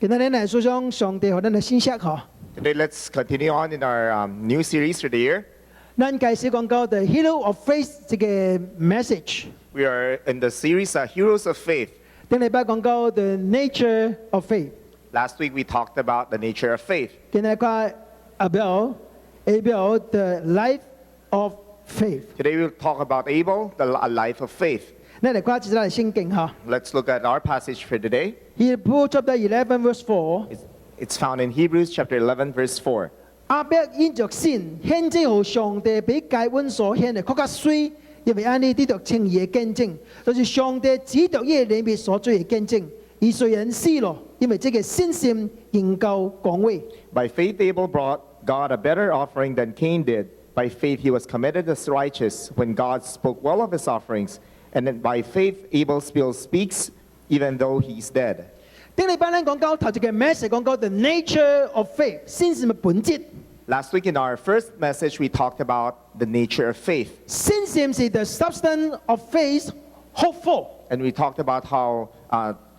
今日嚟思想上帝和咱嘅信息嗬。Today, let's continue on in our new series for the year. 咱繼續講到 The Hero of Faith 這個 message。 We are in the series Heroes of Faith. 頂禮拜講到 The Nature of Faith。 Last week, we talked about the nature of faith. 今日講 Abel the life of faith。 Today, we'll talk about Abel, a life of faith. 咱嚟講一節聖經嗬。 Let's look at our passage for today. Hebrews chapter 11 verse 4。 It's found in Hebrews chapter 11, verse 4. 亞伯因着信，獻祭予上帝比該阮所獻的更加水，因為安尼得到稱義的見證，就是上帝指着伊的憐憫所做的見證。伊雖然死了，因為這個信心仍舊光榮。 By faith, Abel brought God a better offering than Cain did. By faith, he was commended as righteous when God spoke well of his offerings. And then by faith, Abel still speaks, even though he's dead. 頂禮拜咱講到頭一個 message 講到 the nature of faith， 信心嘅本質。 Last week in our first message, we talked about the nature of faith. 信心是 the substance of faith hope for。 And we talked about how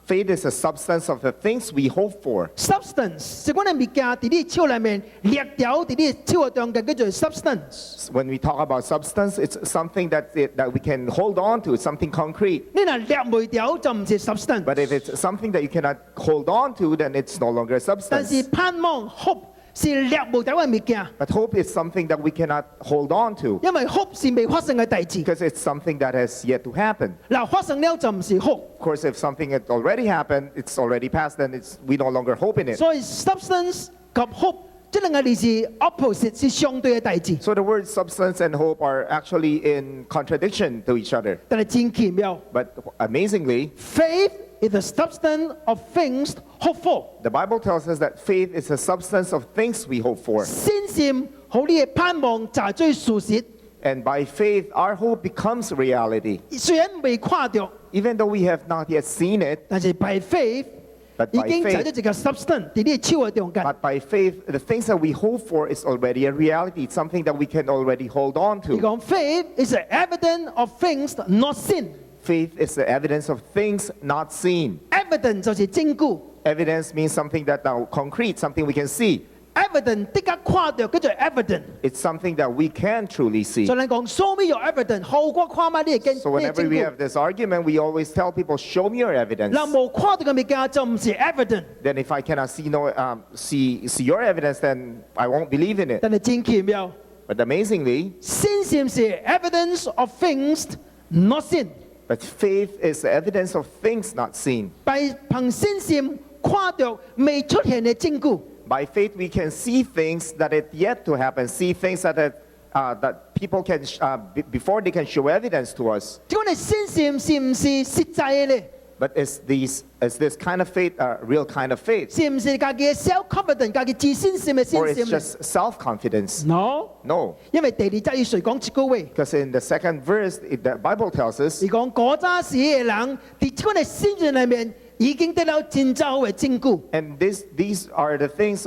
faith is a substance of the things we hope for. substance 是我哋物件喺你手裏面列條喺你手中嘅叫做 substance。 When we talk about substance, it's something that we can hold on to, something concrete. 你若列唔條就唔是 substance。 But if it's something that you cannot hold on to, then it's no longer a 但是 substance. 盼望 hope 是列唔條嘅物件， But hope is something that we cannot hold on to 因為 hope 是未發生嘅代誌。 because it's something that has yet to happen. 嗱，發生了就唔是 hope。 Of course, if something had already happened, it's already past, then we no longer hope in it. 所以 substance 及 hope 即兩個字是 opposite， 是相對嘅代誌。 So the words substance and hope are actually in contradiction to each other. 但係真奇妙 But amazingly, ，faith is the substance of things hoped for。 the Bible tells us that faith is a substance of things we hope for. 信心好你嘅盼望就係最事實， And by faith, our hope becomes reality. 雖然未看到， Even though we have not yet seen it, 但是 by faith but 已 by 經就 faith, 咗一個 substance 喺你手嘅中間。 but by faith, the things that we hope for is already a reality. It's something that we can already hold on 你 to. 講 faith is the evidence of things not seen。 Faith is the evidence of things not seen. evidence 就是證據 Evidence means something that now concrete, something we can see. ，evidence 的確看到叫做 evidence。 It's something that we can truly see. 所以你講 show me your evidence，後果看埋你嘅證 So whenever we 據。 have this argument, we always tell people, show me your evidence. 嗱，冇看到嘅物件就唔是 evidence。 Then if I cannot see your evidence, then I won't believe in it. 但係真奇妙， But amazingly, 信心是 evidence of things not seen。 but faith is the evidence of things not seen. 憑信心看到未出現嘅證據。 By faith, we can see things that are yet to happen, see things that people can, before they can show evidence to us. 即係信心是唔是實在嘅咧？ But is this kind of faith a real kind of faith? 是唔是家己嘅 self confidence， 家己自信心嘅 Or 信 it's 心咧 just self-confidence? ？No， No. 因為第二節要誰講一句話， Because in the second verse, the Bible tells us 是講嗰陣時嘅人，喺即個信心裏面已經得到真正好嘅證據。 and these are the things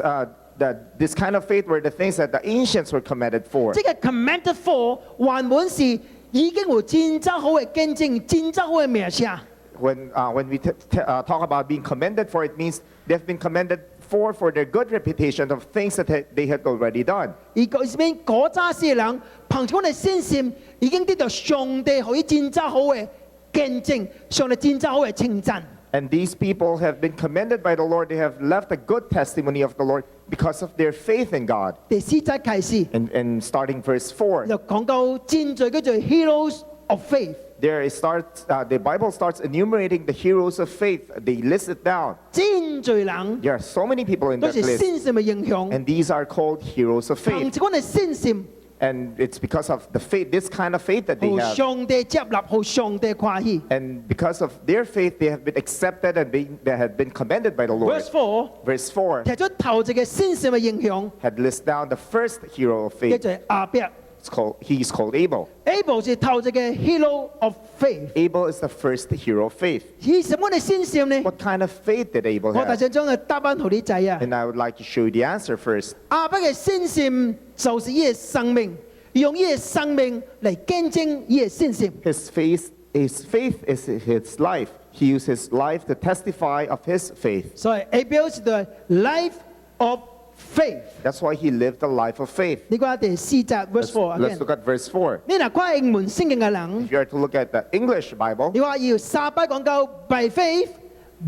that this kind of faith were the things that the ancients were commended for. 即係 commended for 原本是已經有真正好嘅見證，真正好嘅名聲。 When we talk about being commended for, it means they've been commended for their good reputation of things that they had already done. 而嗰邊嗰陣時嘅人，憑住我哋信心已經得到上帝可以真正好嘅見證，上帝真正好嘅稱讚。 And these people have been commended by the Lord. They have left a good testimony of the Lord because of their faith in God. 第四節開始 And starting verse 4, 就講到戰罪叫做 heroes of faith。 there it starts. The Bible starts enumerating the heroes of faith. They list it down. 戰罪人 There are so many people in 都 that 是 list, 信心嘅影響， and these are called heroes of 憑 faith. 住我哋信心， And it's because of the faith, this kind of faith that they 互 have. 上帝接納，互上帝歡喜。 And because of their faith, they have been accepted and they have been commended by the Lord. Verse 4 Verse 4提出頭一個信心嘅影響， had listed down the first hero of 叫 faith. 做亞伯。 He's called Abel. Abel 是頭一個 hero of faith。 Abel is the first hero of faith. 以什麼嘅信心呢？ What kind of faith did Abel 我大 have? 想將個答案同你知啊。 And I would like to show you the answer first. 亞伯嘅信心就是伊嘅生命，用伊嘅生命嚟見證伊嘅信心。 His faith his faith is his life. He used his life to testify of his faith. 所以 Abel 是 the life of faith。 That's why he lived a life of faith. 你看第4節 verse 4 Let's again。 look at verse 4. 你若看英文聖經嘅人 If，you are to look at the English Bible, 你話要三擺講到 by faith,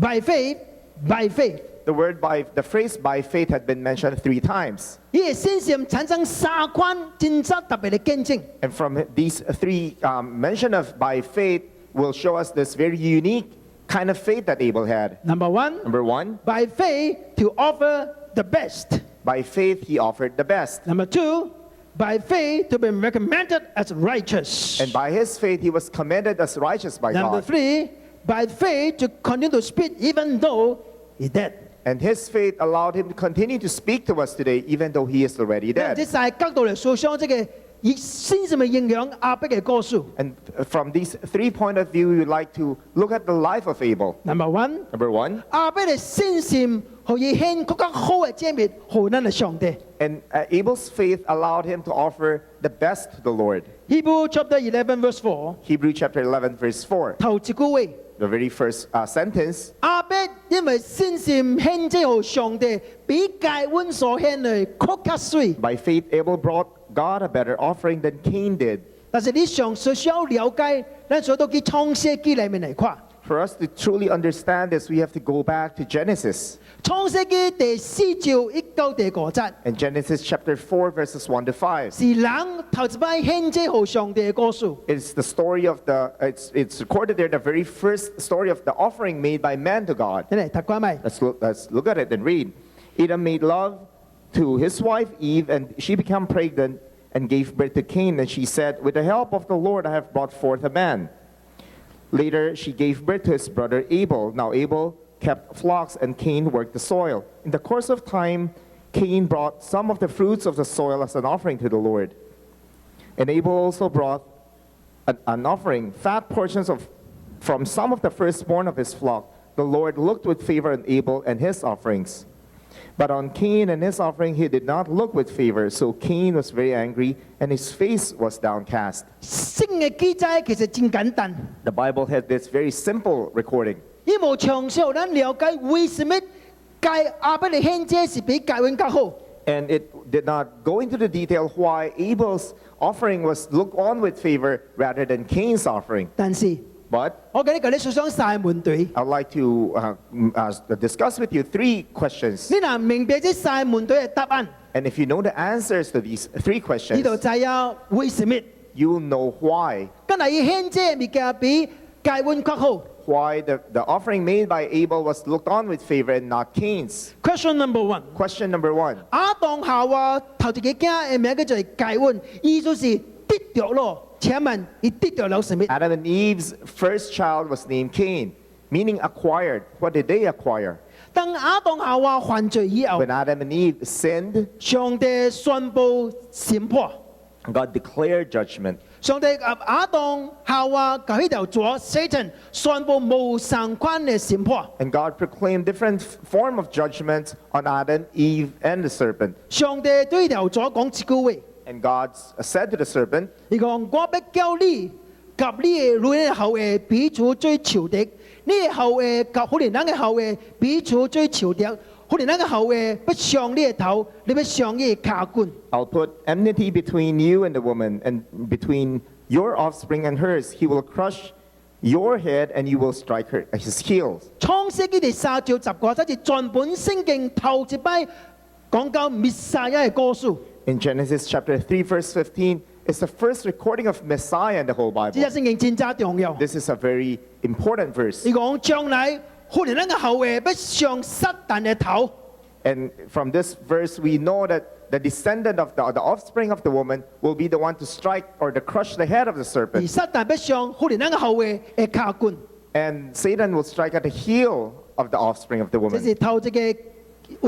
by faith, by faith。 the phrase by faith had been mentioned 3 times. 呢個先至產生3款真正特別嘅見證。 And from these 3 mention of by faith will show us this very unique kind of faith that Abel had. Number one, Number 1, by faith to offer the best. by faith he offered the best. Number 2, by faith to be recommended as righteous. And by his faith he was commended as righteous by Number God. 3, by faith to continue to speak even though he dead. And his faith allowed him to continue to speak to us today even though he is already 即 dead. 係角度嚟訴說即係以先至咪影響亞伯嘅歌數。 And from these 3 points of view, we would like to look at the life of Abel. Number 1， Number 1, 亞伯嘅先善可以獻更加好嘅祭物，何能係上帝 and Abel's faith allowed him to offer the best to the Lord. ？Hebrew chapter 11 verse 4， Hebrew chapter 11, verse 4, 頭一句話。 the very first sentence. 亞伯因為先善獻祭予上帝，比介阮所獻嘅更加水。 By faith, Abel brought God a better offering than Cain did. 但是你上需要了解，咱所到去創世記裏面嚟看， For us to truly understand this, we have to go back to Genesis. 創世記第4章1到第5節， And Genesis chapter 4, verses 1 to 5. 是人頭一擺獻祭予上帝嘅故事。 It's the story of it's recorded there, the very first story of the offering made by man to God. 你嚟讀關咪？ Let's look at it and read. Adam made love to his wife Eve, and she became pregnant and gave birth to Cain. And she said, "With the help of the Lord, I have brought forth a man." Later, she gave birth to his brother Abel. Now Abel kept flocks, and Cain worked the soil. In the course of time, Cain brought some of the fruits of the soil as an offering to the Lord. And Abel also brought an offering, fat portions from some of the firstborn of his flock. The Lord looked with favor on Abel and his offerings. But on Cain and his offering he did not look with favor. So Cain was very angry, and his face was downcast. 聖嘅記載其實真簡單， The Bible had this very simple recording. 因無詳細咱了解為什麼介亞伯嘅獻祭是比介阮較好。 And it did not go into the detail why Abel's offering was looked on with favor rather than Cain's offering. 但是 But 我今日同你想想三個問題， I'd like to discuss with you 3 questions. 你若明白這三個問題嘅答案， And if you know the answers to these 3你 questions, 就知影為什麼。 you will know why. 今日伊獻祭嘅物件比介阮較好。 Why the offering made by Abel was looked on with favor and not Cain's. Question number 1。 Question number 1. 亞當夏娃頭一個囝嘅名叫做介阮，意思是得着咯。請問伊得着了什麼？ Adam and Eve's first child was named Cain, meaning acquired. What did they acquire? 當亞當夏娃犯罪以後 When，Adam and Eve sinned, 上帝宣布審判。 God declared judgment. 上帝及亞當夏娃及呢條左 Satan 宣布無相關嘅審判。 And God proclaimed different form of judgment on Adam, Eve, and the serpent. 上帝對呢條左講一句話， And God said to the serpent, 伊講：我要叫你及你嘅女嘅後裔彼此最仇敵，你嘅後裔及好連人嘅後裔彼此最仇敵。好連人嘅後裔不上你嘅頭，你不上你嘅腳管。 I'll put enmity between you and the woman, and between your offspring and hers. He will crush your head, and you will strike his heels. 創世記第3章10個，即係全本聖經頭一擺講到彌賽亞嘅故事。 In Genesis chapter 3, verse 15, it's the first recording of Messiah in the whole 呢 Bible. 一聖經真正重要。 This is a very important verse. 伊講將來好連人嘅後裔不上撒旦嘅頭。 And from this verse, we know that the descendant of the offspring of the woman will be the one to strike or to crush the head of the 而 serpent. 撒旦不上好連人嘅後裔嘅腳管。 And Satan will strike at the heel of the offspring of the 這 woman. 是頭一個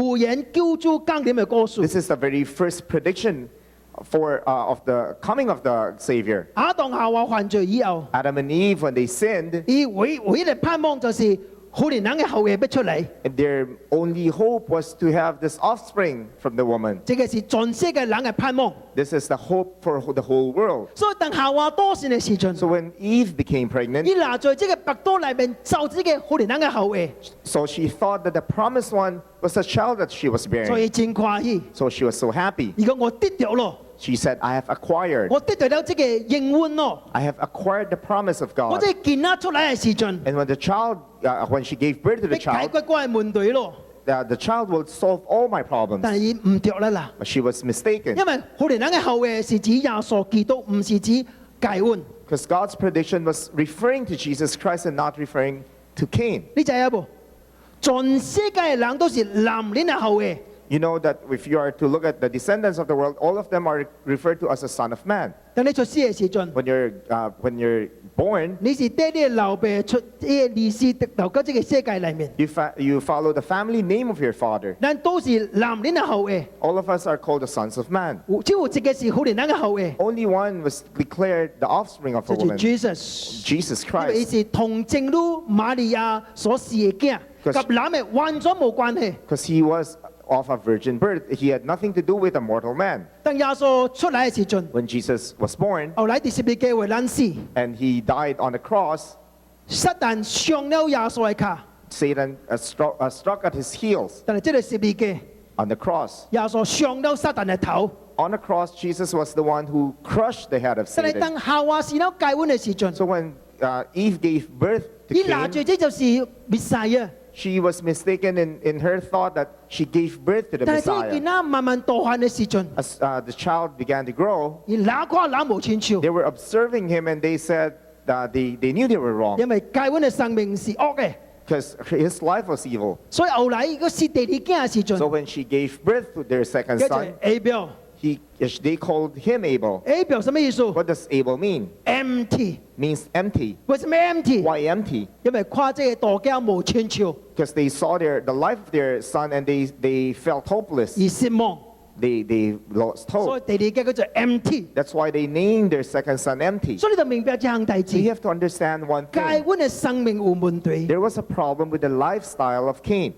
預言救主降臨嘅故事。 This is the very first prediction of the coming of the Savior. 亞當夏娃犯罪以後， Adam and Eve, when they sinned, 伊唯一嘅盼望就是好年人嘅後裔逼出嚟， And their only hope was to have this offspring from the woman. 這個是全世界人嘅盼望。 This is the hope for the whole world. 所以當夏娃多善嘅時陣， So when Eve became pregnant, 伊拿在這個白刀裏面就這個好年人嘅後裔， so she thought that the promised one was a child that she was 所 bearing. 以真歡喜。 So she was so happy. 如果我得着咯， She said, I have acquired. 我得到了這個應允咯， I have acquired the promise of 我 God. 這見得出嚟嘅時陣， And when the child, when she gave birth to the 你解 child, 決關係問題咯。 the child will solve all my problems. 但係伊唔着啦啦， But she was mistaken. 因為好年人嘅後裔是指耶穌基督，唔是指解恩。 Because God's prediction was referring to Jesus Christ and not referring to Cain. 你知啊不？全世界嘅人都是男人嘅後裔。 You know that if you are to look at the descendants of the world, all of them are referred to as a son of man. 當你出世嘅時陣， When you're born, 你是爹哋流鼻出呢個利是流到這個世界裏面， you follow the family name of your father. 但都是男人嘅後裔。 All of us are called the sons of man. 只有一個是好年人嘅後裔， Only one was declared the offspring of a 就 woman, 是 Jesus。 Jesus 因為伊 Christ. 是同正女瑪利亞所生嘅囝， Because- 及男嘅完全冇關係。 Because he was of a virgin birth. He had nothing to do with a mortal man. 當耶穌出嚟嘅時陣， When Jesus was born 後來第十二機會咱死， and he died on the cross, 撒旦上了耶穌嘅卡， Satan struck at his heels 但係這個十二機， on the cross. 耶穌上了撒旦嘅頭。 On the cross, Jesus was the one who crushed the head of 但係 Satan. 當夏娃是了解恩嘅時陣， So when Eve gave birth to 伊拿住 Cain, 這就是彌賽亞。 she was mistaken in her thought that she gave birth to the 但係這件 Messiah. 啦慢慢大漢嘅時陣， As the child began to grow, 而哪跨哪無親像， they were observing him and they said that they knew they were wrong 因為解恩嘅生命是惡嘅， because his life was evil. 所以後來個是第二囝嘅時 So 陣， when she gave birth to their second 叫做 son, Abel。 they called him Abel. Abel 什麼意思 What does Abel mean? ？empty。 Means empty. 為什麼 empty？ Why empty? 因為跨這個大家無親像， Because they saw the life of their son and they felt hopeless. 而失望， They lost 所以 hope. 第二個叫做 empty。 That's why they named their second son empty. 所以你就明白這項大 We 字， have to understand one 解 thing. 恩嘅生命有問題， There was a problem with the lifestyle of Cain.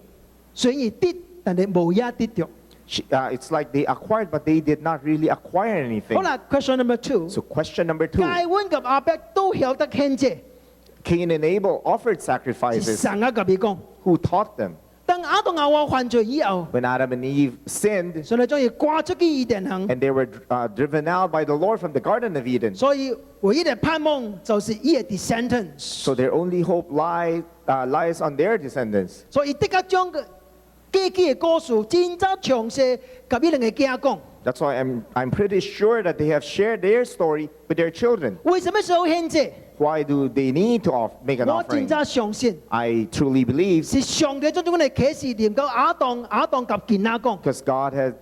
雖然得，但係無也得着。 It's like they acquired, but they did not really acquire anything. 好啦，question number two， So question number 解 2. 恩及亞伯都曉得獻祭， Cain and Abel offered 是 sacrifices. 神啊及伊講。 Who taught them? 當亞當夏娃犯罪以後， When Adam and Eve sinned 上帝將伊趕出去伊甸行， and they were driven out by the Lord from the Garden of Eden. 所以唯一嘅盼望就是伊嘅 descendants。 So their only hope lies on their descendants. 所以的確將個過去嘅故事真真詳細及伊兩個囝講。 That's why I'm pretty sure that they have shared their story with their children. 為什麼需要獻祭？ Why do they need to make an 我真 offering? 真相信 I truly believe 是上帝將種嘅啟示念到亞當及囡仔講。 because God had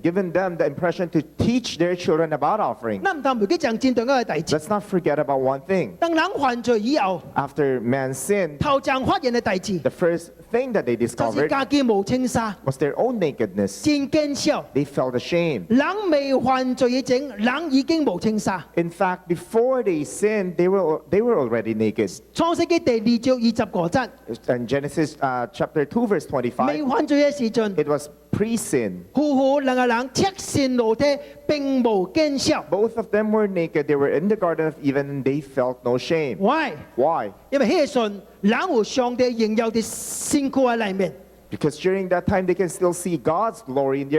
given them the impression to teach their children about offering. 咱唔通唔記講戰隊嗰個弟子。 Let's not forget about one thing. 當人犯罪以後， After man sinned, 頭前發現嘅弟子 the first thing that they 就是 discovered 家己無清沙， was their own nakedness. 真見笑。 They felt ashamed. 人未犯罪以前，人已經無清沙。 In fact, before they sinned, they were already naked. 創世記第2章25節， In Genesis chapter 2, verse 未 25, 犯罪嘅時陣， it was pre-sin. 夫婦兩個人赤身露體，並無見笑。 Both of them were naked. They were in the Garden of Eden and they felt no shame. Why？ Why? 因為迄個時人有上帝榮耀嘅身軀喺裏面。 Because during that time, they can still see God's glory in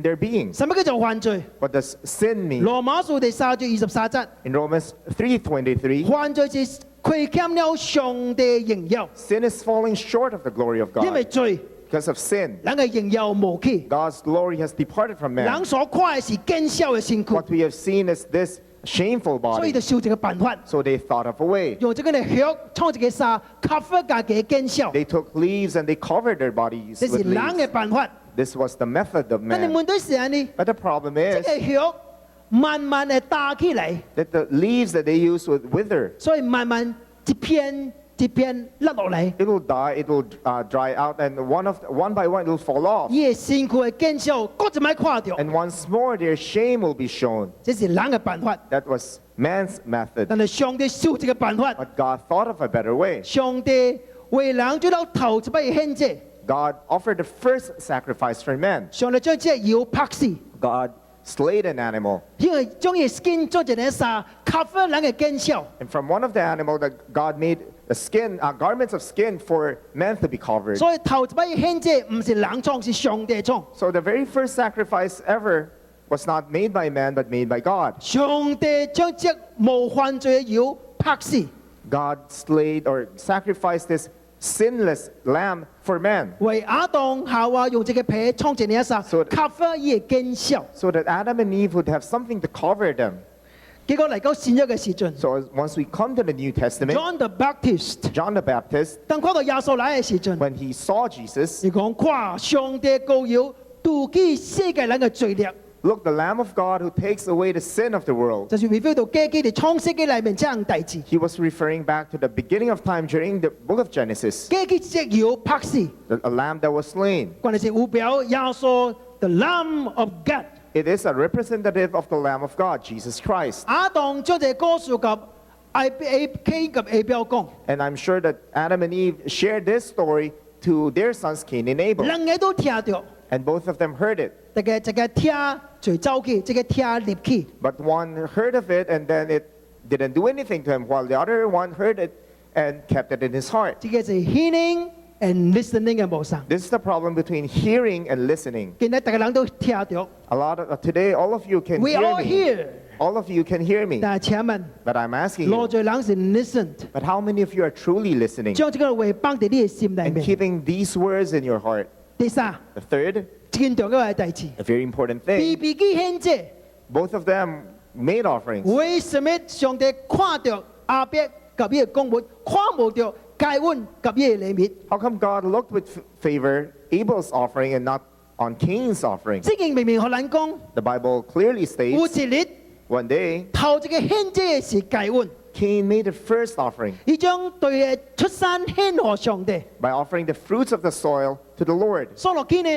their beings. 什麼叫做犯罪？ What does sin mean? 羅馬書第3章23節， In Romans 3:23, 犯罪是虧欠了上帝榮耀， sin is falling short of the glory of 因為 God. 罪， Because of sin, 人嘅榮耀無去， God's glory has departed from man. 人所看嘅是見笑嘅身軀， What we have seen is this shameful 所以 body. 就想一個辦法， So they thought of a way. 用這個嚟血創一個紗，cover家己嘅見笑， They took leaves and they covered their bodies 這是 with 人 leaves. 嘅辦法。 This was the method of 但係 man. 問題是呢， But the problem 這 is 個血慢慢地打起嚟， that the leaves that they use would wither. 所以慢慢一片一片甩落嚟， It will die, it will dry out, and one by one it will fall off. 伊嘅身軀嘅見笑，各一擺看到， And once more, their shame will be shown. 這是人嘅辦法。 That was man's method. 但係上帝想一個辦法， But God thought of a better way. 上帝為人做到頭一擺嘅獻祭， God offered the first sacrifice for men. 上帝將隻妖拍死， God slayed an animal. 因為將佢 skin 做一啲衫，cover 人嘅見笑。 And from one of the animal that God made a skin, garments of skin for men to be covered. 所以頭一擺嘅獻祭唔是人創，是上帝創。 So the very first sacrifice ever was not made by man, but made by God. 上帝將隻無犯罪嘅妖拍死， God slayed or sacrificed this sinless lamb for man, 為亞當夏娃用這個皮創一啲衫 So-，cover 伊嘅見笑。 so that Adam and Eve would have something to cover them. 結果嚟到新約嘅時陣 So once we come to the New Testament, ，John the Baptist John the Baptist, 當看到耶穌來嘅時陣， when he saw Jesus, 你講跨上帝羔羊，妒忌世界人嘅罪孽， look, the Lamb of God who takes away the sin of the world. 就是 reveal 到基基哋創世記裏面這樣大字， He was referring back to the beginning of time during the book of Genesis, 基基隻妖拍死， a lamb that was slain. 關係是預表耶穌 the Lamb of God。 It is a representative of the Lamb of God, Jesus Christ. 亞當將這個故事及Cain及Abel講， And I'm sure that Adam and Eve shared this story to their sons Cain and Abel. 兩個都聽到， And both of them heard it. 一個聽隨走去，一個聽入去。 But one heard of it and then it didn't do anything to him, while the other one heard it and kept it in his heart. 這個是 hearing and listening 嘅模式。 This is the problem between hearing and listening. 今日大家人都聽到 A lot of today, all of you can ，We hear all me. hear， All of you can hear me. 但係請問， But I'm asking 羅 you, 在人是 listened， but how many of you are truly listening 將這個話放喺你嘅心裏 and 面。 keeping these words in your heart? 第三， The third, 見到嘅係第二 a very important ，B thing, B 機獻祭， both of them made offerings. 為什麼上帝看到亞伯及伊嘅公門，看無到該恩及伊嘅禮物？ How come God looked with favor Abel's offering and not on Cain's offering? 聖經明明和咱講， The Bible clearly 有 states 一日 one day 頭一個獻祭嘅是該恩， Cain made the first offering 伊將對嘅出山獻給上帝。 by offering the fruits of the soil to the Lord. 所落去呢，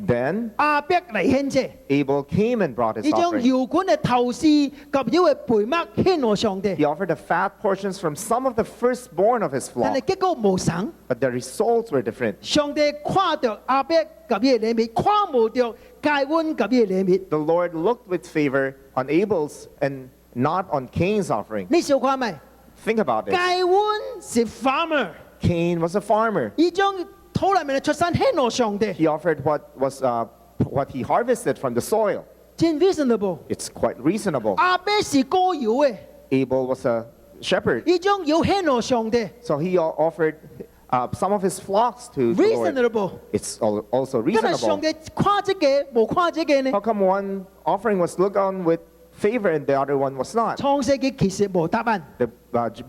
Then 亞伯嚟獻祭， Abel came and brought his 伊將 offering. 搖管嘅頭絲及腰嘅背脈獻給上帝， He offered the fat portions from some of the firstborn of his 但 flock, 係結果無成。 but the results were different. 上帝看到亞伯及伊嘅禮物，看無到該恩及伊嘅禮物。 The Lord looked with favor on Abel's and not on Cain's offering. 你小看咪？ Think about this. 該恩是 farmer， Cain was a farmer. 伊將土裏面嘅出山獻給上帝， He offered what he harvested from the soil. 真 reasonable。 It's quite reasonable. 亞伯是歌謠嘅， Abel was a shepherd, 伊將要獻給上帝 so he offered some of his flocks to the Lord. ，reasonable。 It's also 因為上 reasonable. 帝看這個，無看這個呢 How？come one offering was looked on with favor and the other one was not? 創世記其實無答案。 The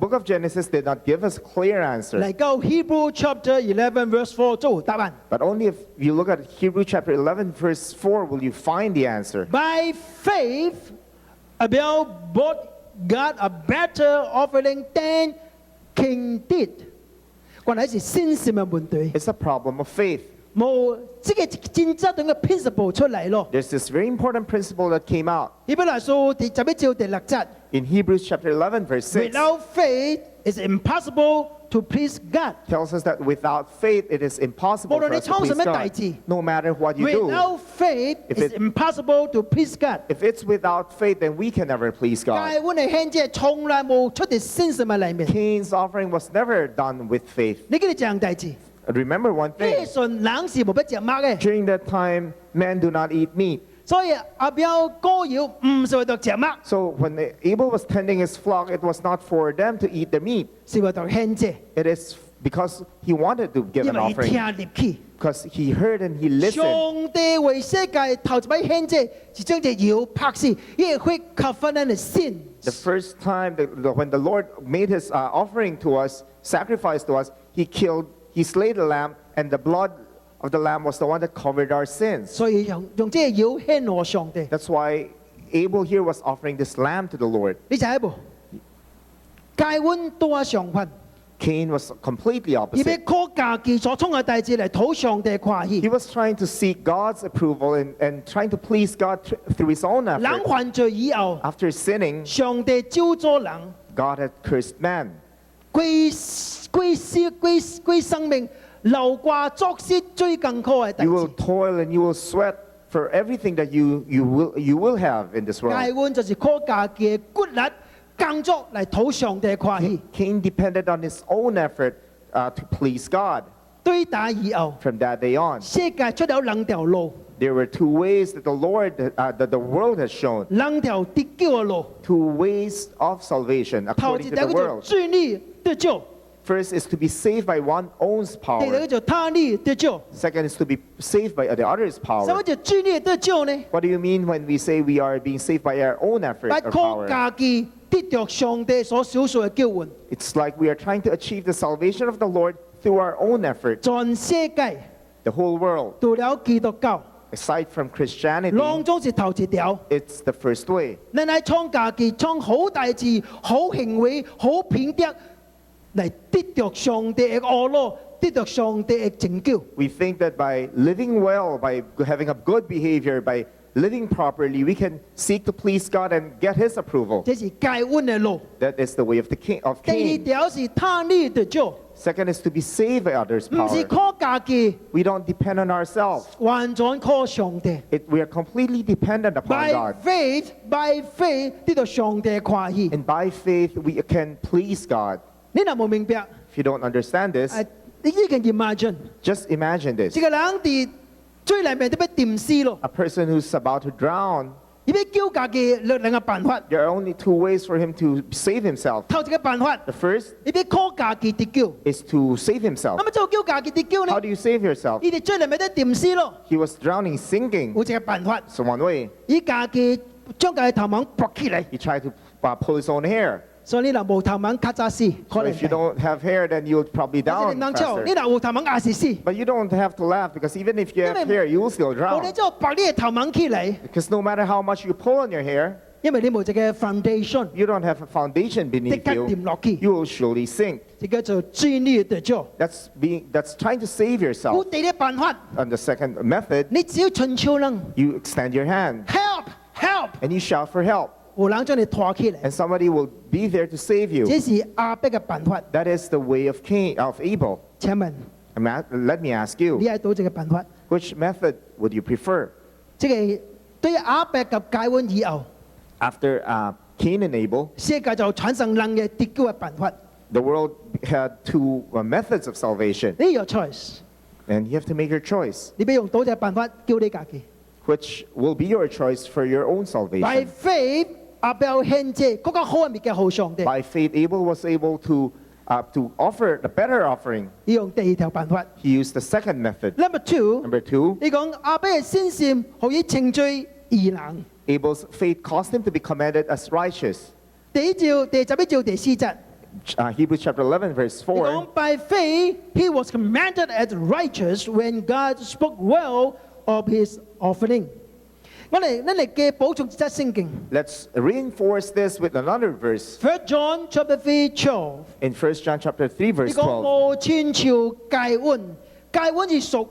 book of Genesis did not give us clear answer. 嚟到 Hebrew chapter 11 verse 4做答案。 But only if you look at Hebrew chapter 11 verse 4 will you find the answer. By faith, Abel brought God a better offering than Cain did。關係是信心嘅問題， It's a problem of faith. 冇這個真正嘅 principle 出嚟咯。 There's this very important principle that came out 希伯來書第11章第6節 in Hebrews chapter 11 verse 6.，Without faith, it's impossible to please God。 Tells us that without faith it is impossible 無論 for 你 us to 創 please 什麼 God. 大志 No matter what you do, Without faith, If it's it- impossible to please God。 if it's without faith, then we can never please 但 God. 係我哋獻祭從來冇出啲信心嘅裏面。 Cain's offering was never done with faith. 你記得這樣大志， Remember one 呢 thing. 順冷是冇不隻貓嘅， During that time, men do not eat meat. 所以阿表歌謠唔是為到隻貓， So when Abel was tending his flock, it was not for them to eat the meat. 是為到獻祭， It is because he wanted to give 因 an 為伊 offering. 聽入去。 Because he heard and he listened. 上帝為世界頭一擺獻祭，是將隻妖拍死，因為會 cover 咱嘅 sin。 The first time when the Lord made his offering to us, sacrifice to us, he slayed the lamb, and the blood of the lamb was the one that covered our sins. 所以用這個妖獻我上帝。 That's why Abel here was offering this lamb to the Lord. 你睇無？該阮多相反， Cain was completely 伊要 opposite. 靠家己所創嘅大志嚟討上帝歡 He 喜。 was trying to seek God's approval and trying to please God through his own 人 effort. 犯罪以後， After sinning, 上帝招咗人， God had cursed man. 歸生命流掛作詩最艱苦嘅代 You will 志。 toil and you will sweat for everything that you will have in this world. 解阮就是靠家己嘅骨力工作嚟討上帝歡喜。 Cain depended on his own effort to please God. 對打以後， From that day on, 世界出了兩條路， there were two ways that that the world has shown. 兩條得救嘅路。 Two ways of salvation 頭 according 一 to 條 the 叫做 world. 罪孽得救， First is to be saved by one's own 第二條 power. 叫做他孽得救。 Second is to be saved by the other's 什 power. 麼叫罪孽得救呢？ What do you mean when we say we are being saved by our own effort 係 or 靠 power? 家己得着上帝所少數嘅救援。 It's like we are trying to achieve the salvation of the Lord through our own effort. 全世界 The whole world, 除了基督教， aside from Christianity, 當中是頭一條。 it's the first way. 咱係創家己，創好大志、好行為、好品德，嚟得着上帝嘅安樂，得着上帝嘅拯救。 We think that by living well, by having a good behavior, by living properly, we can seek to please God and get His approval. 這是解恩嘅路。 That is the way of of 第二 Cain. 條是他孽得救， Second is to be saved by others' 唔是 power. 靠家己， We don't depend on ourselves. 完全靠上帝。 We are completely dependent upon By God. faith，by faith，得到上帝歡喜。 And by faith, we can please God. 你若冇明白， If you don't understand this, 你已經 imagine， just imagine this. 這個人伫最裏面都要沉死咯， A person who's about to drown, 你要救家己兩個辦法。 there are only two ways for him to save himself. 頭一個辦法， The first 你要靠家己得救。 is to save himself. 咁麼就叫家己得救呢 How？do you save yourself? 你哋最裏面都沉死咯。 He was drowning, sinking. 有一個辦法， So one way, 以家己將家己頭毛拔起嚟， he tried to pull his own hair. 所以你若無頭毛較早死， So 可能 if you don't have hair, then you'll probably 但是 down 你能笑， faster. 你若有頭毛也是死。 But you don't have to laugh because even if you have 因為 hair, you will still 無 drown. 你就拔你嘅頭毛起嚟， Because no matter how much you pull on your hair, 因為你冇一個 foundation， you don't have a foundation 即 beneath 刻 you. 掂落去， You will surely sink. 這叫做罪孽得救。 That's trying to save 有 yourself. 第二個辦法， And the second method, 你只要尋求人 you extend your hand help help， and you shout for help, 有人將你拖起嚟， and somebody will be there to save you. 這是亞伯嘅辦法。 That is the way of Abel. 請問 Let me ask 你 you, 係到這個辦法？ which method would you prefer? 即係對亞伯及解恩以後， After Cain and Abel, 世界就產生人嘅得救嘅辦法。 the world had two methods of salvation, 你有 choice， and you have to make your choice. 你要用到這個辦法救你家己。 Which will be your choice for your own By salvation. faith，亞伯獻祭嗰個好嘅物件好上帝， By faith, Abel was able to offer the better offering. 你用第二條辦法。 He used the second method. Number two， Number two, 你講亞伯嘅先善可以稱罪義人。 Abel's faith caused him to be commended as righteous. 第一條、第十一條、第四節， Hebrews chapter 11, verse 你講 4. By faith he was commanded as righteous when God spoke well of his offering。我嚟嘅補充一則聖經 Let's reinforce this with another verse. ，1 John chapter 3:12。 In 1 John chapter 3, 你 verse 講 12. 無親像戒恩，戒恩是屬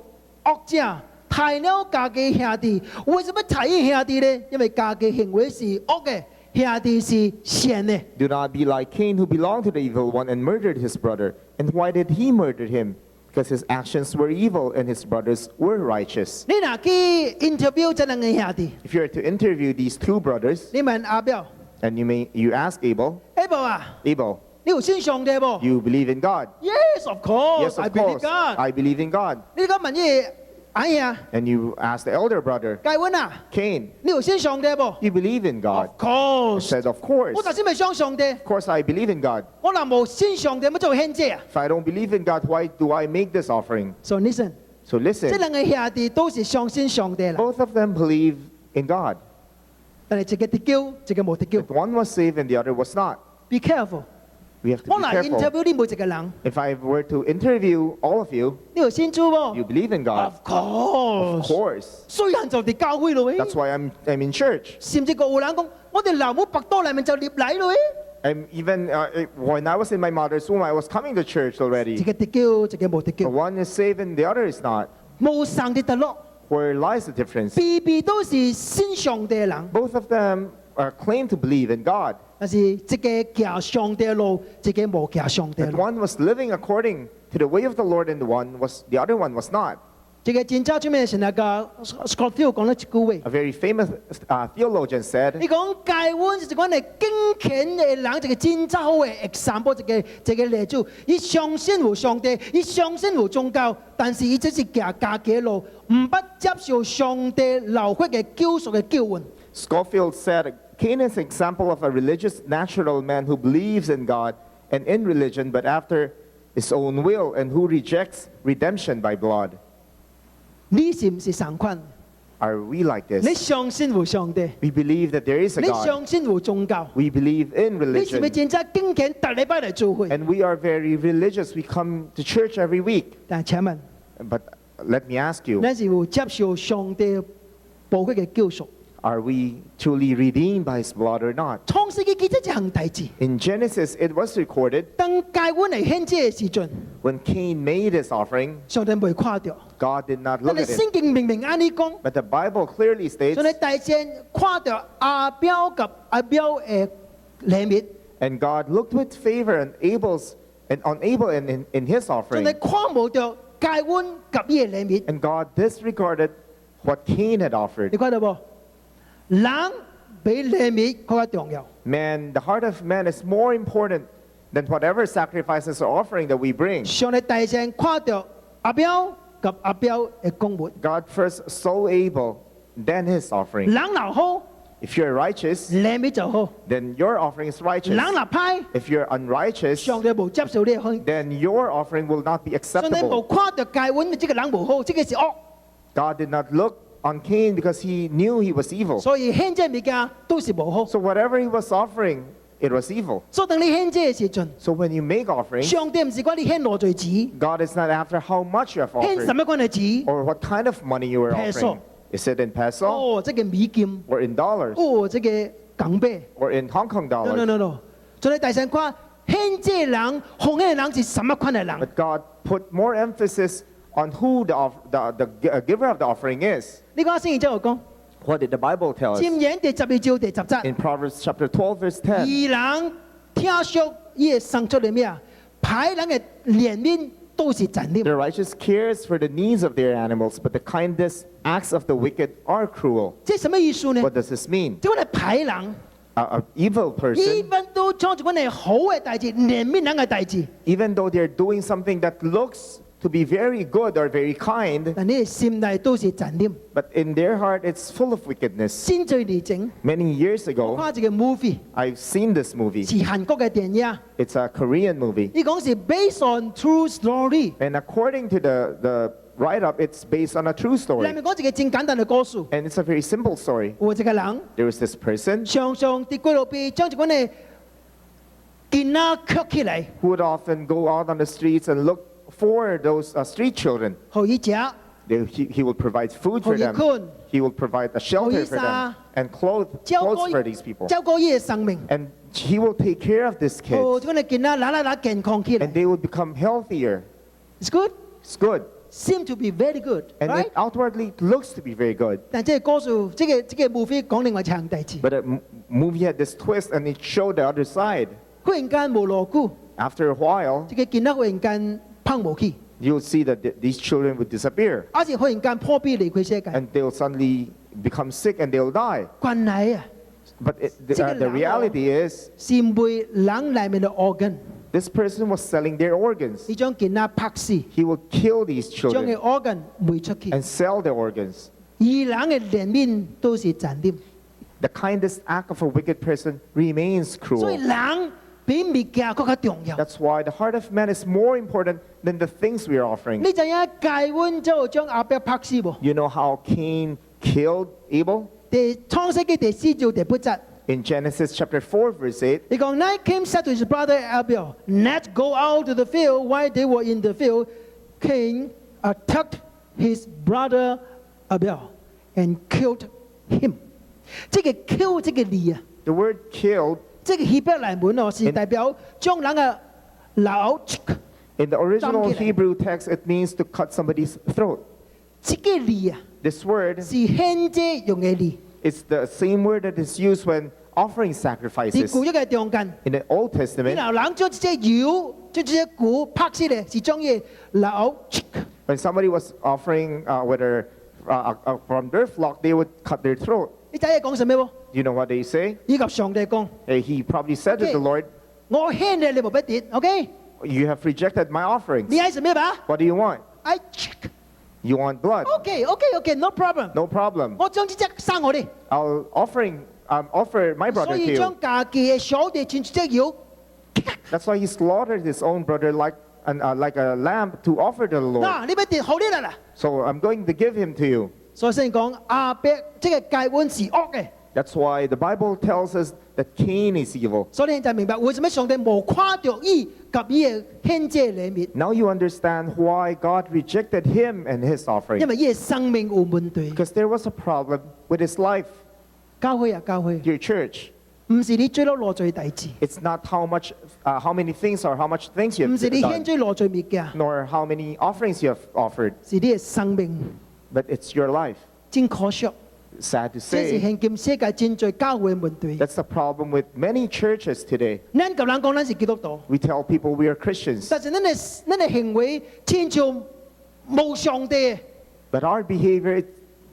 惡者，害了家己兄弟。為什麼踩兄弟呢？因為家己行為是惡嘅，兄弟是善嘅。 Do not be like Cain, who belonged to the evil one and murdered his brother. And why did he murder him? Because his actions were evil and his brothers were righteous. 你若去 interview 這兩個兄弟， If you are to interview these two brothers, 你問阿表， and you ask Abel, 阿伯啊， Abel, 你有信上帝不 you believe in God? ？Yes, of course, Yes, I of believe course. God。 I believe in God. 你講問呢？哎呀， And you ask the elder brother, 戒恩啊， Cain, 你有信上帝不 you believe in God? ？Of course， Said, of course. 我頭先咪相上帝， Of course I believe in God. 我若冇信上帝，乜做獻祭啊 If I don't believe in God, why do I make this offering? ？So listen， So 這 listen, 兩個兄弟都是相信上帝啦。 both of them believe in God. 但係一個得救，一個冇得救 But。one was saved and the other was not. Be careful。 We have to 我 be 嚟 careful. interview 你每一個人， If I were to interview all of you, 你有信主喎 you believe in God. ？Of course。 Of course. 雖然就哋教會咯， That's why I'm in church. 甚至個有人講，我哋流母白多裡面就入嚟咯。 And even when I was in my mother's womb, I was coming to church 一 already. 個得救，一個冇得 But 救， one is saved and the other is not. 冇上帝得落， Where lies the difference? 別別都是信上帝嘅人， Both of them claimed to believe in God, 但是這個行上帝的路，這個無行上帝的 that 路。 one was living according to the way of the Lord and the other one was not. 這個真正最尾是那個 Scofield 講咗一句話， A very famous theologian said, 你講戒阮是一款係敬虔嘅人，一個真正好嘅 example，一個例子。伊相信有上帝，伊相信有宗教，但是伊只是行家己嘅路，唔不接受上帝流血嘅救贖嘅救恩。 Scofield said, Cain is an example of a religious natural man who believes in God and in religion, but after his own will, and who rejects redemption by blood. 你是唔是相款？ Are we like 你 this? 相信有上帝， We believe that there is a 你 God. 相信有宗教， We believe in 你是咪 religion. 真正敬虔，逐禮拜嚟做會？ And we are very religious. We come to church every week. 但係請問， But let me ask you, 你是有接受上帝寶血嘅救贖？ are we truly redeemed by his blood or not? 創世記記咗一項大事， In Genesis, it was recorded 當戒阮嚟獻祭嘅時陣， when Cain made his offering, 上帝未看到。 God did not 但 look 係 at it. 聖經明明按你講， But the Bible clearly states, 上帝大先看到亞標及亞標嘅禮物， and God looked with favor on Abel and in his 上 offering, 帝看無到戒阮及伊嘅禮物。 and God disregarded what Cain had offered. 你看到無？人比禮物更加重要。 Man, the heart of man is more important than whatever sacrifices or offering that we bring. 上帝大先看到亞標及亞標嘅供物， God first saw Abel, then his offering. 人若好， If you're righteous, 禮物就好； then your offering is 人 righteous. 若歹， If you're unrighteous, 上帝無接受你嘅獻。 then your offering will not be 上帝無 acceptable. 看到戒阮，這個人無好，這個是惡， God did not look on Cain because he knew he was evil. 所以獻祭物件都是無好。 So whatever he was offering, it was evil. 所以當你獻祭嘅時陣， So when you make offerings, 上帝唔是講你獻偌濟錢， God is not after how much you have 獻 offered 什麼款嘅錢？ or what kind of money you are Peso. offering. Is it in peso 哦，這個美金， or in dollars 哦，這個港幣。 or in Hong Kong No no dollars? no no，所以大神看獻祭人、奉獻人是什麼款嘅人？ But God put more emphasis on who the giver of the offering is. 你講聖經就有講， What did the Bible tell us? 箴言第12章第10節， In Proverbs chapter 12, verse 10, 義人聽說伊會生出嚟咩啊？歹人嘅憐憫都是殘念。 the righteous cares for the needs of their animals, but the kindest acts of the wicked are cruel. 即係什麼意思呢？ What does this mean? 即係歹人， An evil 伊 person, 分都做住款係好嘅代志，憐憫人嘅代志， even though they're doing something that looks to be very good or very kind, 但你嘅心內都是殘念。 but in their heart it's full of wickedness. 先最離整， Many years 我 ago, 看一個 movie， I've seen this movie. 是韓國嘅電影， It's a Korean movie. 伊講是 based on true story。 And according to the write-up, it's based on a true 裏 story. 面講一個真簡單嘅故事， And it's a very simple story. 有一個人 There was this person 常常喺街路邊將一款嘅囡仔吸起來， who would often go out on the streets and look for those street children. 互伊食， He would provide food 互 for 伊 them. 困， He would provide a shelter for them and clothes 照 for these people. 照顧伊嘅生命， And he will take care of these 互 kids 即款嘅囡仔嗱健康起來 and they will become healthier.，It's good, It's good. seem to be very good, And right？ it outwardly looks to be very good. 但這個故事，這個 movie 講另外一項代志， But the movie had this twist and it showed the other side. 忽然間無偌久， After a while, 這個囡仔忽然間胖無去， you'll see that these children would disappear 而且忽然間破壁離開世界， and they'll suddenly become sick and they'll die. 原來啊， But the reality is, 是賣人裡面嘅 organ， this person was selling their organs. 伊將囡仔拍死， He will kill these 將嘅 children organ 賣出去。 and sell their organs. 義人嘅憐憫都是殘念， The kindest act of a wicked person remains 所以 cruel. 人比物件更加重要。 That's why the heart of man is more important than the things we are offering. 你知影戒阮就將亞伯拍死無？ You know how Cain killed Abel? 第創世記第4章第8節， In Genesis chapter 4, verse 8, 你講 Night Cain said to his brother Abel, Let's go out to the field. While they were in the field, Cain attacked his brother Abel and killed him。這個 kill 這個字啊， the word killed 這個希伯來文哦是代表將人嘅腦 in the original Jump it. Hebrew text, it means to cut somebody's throat. 這個字啊 This word 是獻祭用嘅字。 is the same word that is used when offering 喺 sacrifices 舊約嘅中間， in the Old 然 Testament. 後人將隻腰、將隻鼓拍死咧，是將嘢扭。 When somebody was offering whether from their flock, they would cut their throat. 你知嘢講什麼冇？ You know what they say? 以及上帝講： He probably said to Okay. the Lord, 我獻你，你冇必跌，OK？ "You have rejected my offerings. 你係什麼吧 What do you want? ？I You want blood? OK，no problem。 No problem. 我將呢隻生我哋， I'll offer my brother 所 to 以 you." 將家己嘅小弟轉隻腰。 That's why he slaughtered his own brother like a lamb to offer to the Lord. 嗱，你必跌好啲啦嗱。 So I'm going to give him to you. 所以先講亞伯即係戒碗是惡嘅， That's why the Bible tells us that Cain is evil. 所以你就明白為什麼上帝無誇着伊及伊嘅獻祭禮物， Now you understand why God rejected him and his 因 offering. 為伊嘅生命有問題。 Because there was a problem with his life. 教會啊，教會， Your church. 唔是你最多攞罪大志， It's not how many things or how much things you 唔 have 是你獻 done, 罪攞罪物件， nor how many offerings you have offered, 是你嘅生命。 but it's your life. 真可惜， Sad to 這是 say, 現今世界真最教會嘅問題。 that's the problem with many churches today. 咱咁人講，咱是基督徒， We tell people we are Christians, 但是咱嘅行為親像無上帝嘅 but our behavior